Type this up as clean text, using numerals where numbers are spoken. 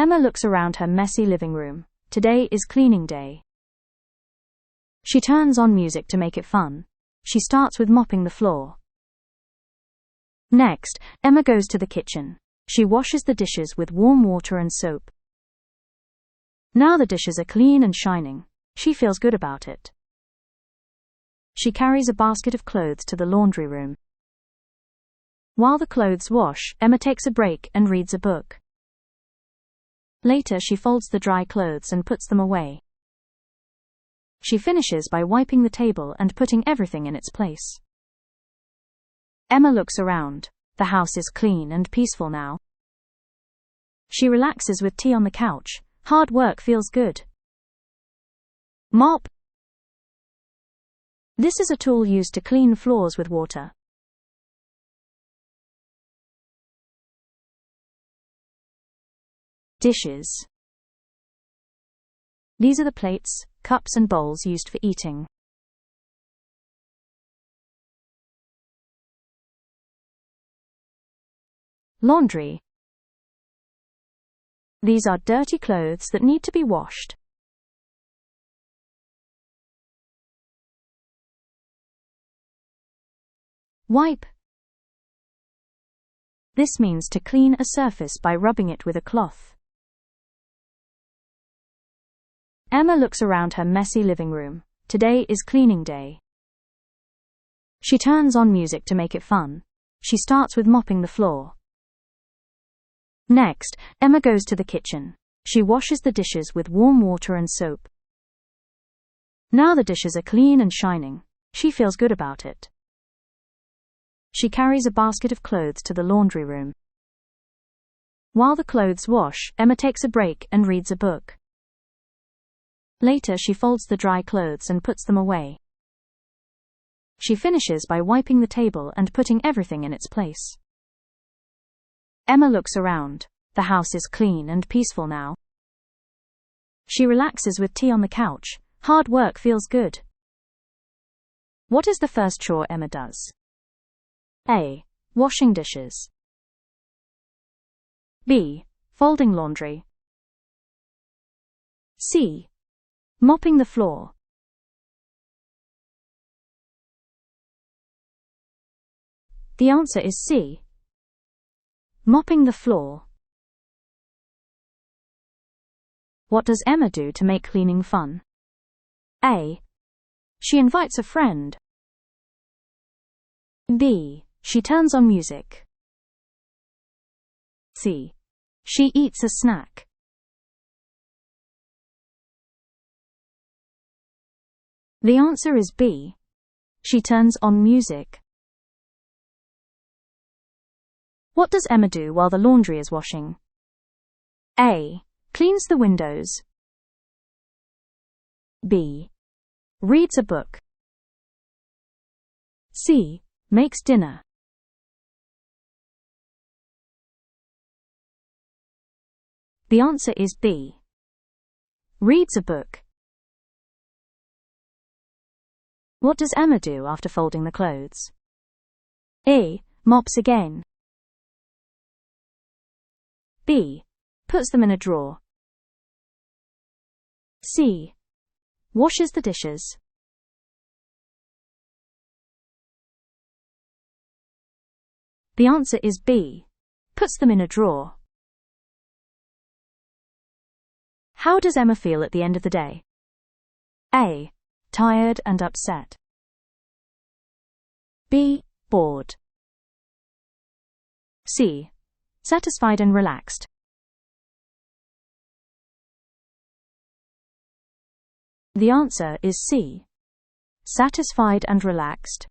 Emma looks around her messy living room. Today is cleaning day. She turns on music to make it fun. She starts with mopping the floor. Next, Emma goes to the kitchen. She washes the dishes with warm water and soap. Now the dishes are clean and shining. She feels good about it. She carries a basket of clothes to the laundry room. While the clothes wash, Emma takes a break and reads a book. Later, she folds the dry clothes and puts them away. She finishes by wiping the table and putting everything in its place. Emma looks around. The house is clean and peaceful now. She relaxes with tea on the couch. Hard work feels good. Mop. This is a tool used to clean floors with water. Dishes. These are the plates, cups and bowls used for eating. Laundry. These are dirty clothes that need to be washed. Wipe. This means to clean a surface by rubbing it with a cloth. Emma looks around her messy living room. Today is cleaning day. She turns on music to make it fun. She starts with mopping the floor. Next, Emma goes to the kitchen. She washes the dishes with warm water and soap. Now the dishes are clean and shining. She feels good about it. She carries a basket of clothes to the laundry room. While the clothes wash, Emma takes a break and reads a book. Later, she folds the dry clothes and puts them away. She finishes by wiping the table and putting everything in its place. Emma looks around. The house is clean and peaceful now. She relaxes with tea on the couch. Hard work feels good. What is the first chore Emma does? A. Washing dishes. B. Folding laundry. C. Mopping the floor. The answer is C. Mopping the floor. What does Emma do to make cleaning fun? A. She invites a friend. B. She turns on music. C. She eats a snack. The answer is B. She turns on music. What does Emma do while the laundry is washing? A. Cleans the windows. B. Reads a book. C. Makes dinner. The answer is B. Reads a book. What does Emma do after folding the clothes? A. Mops again. B. Puts them in a drawer. C. Washes the dishes. The answer is B. Puts them in a drawer. How does Emma feel at the end of the day? A. Tired and upset. B. Bored. C. Satisfied and relaxed. The answer is C. Satisfied and relaxed.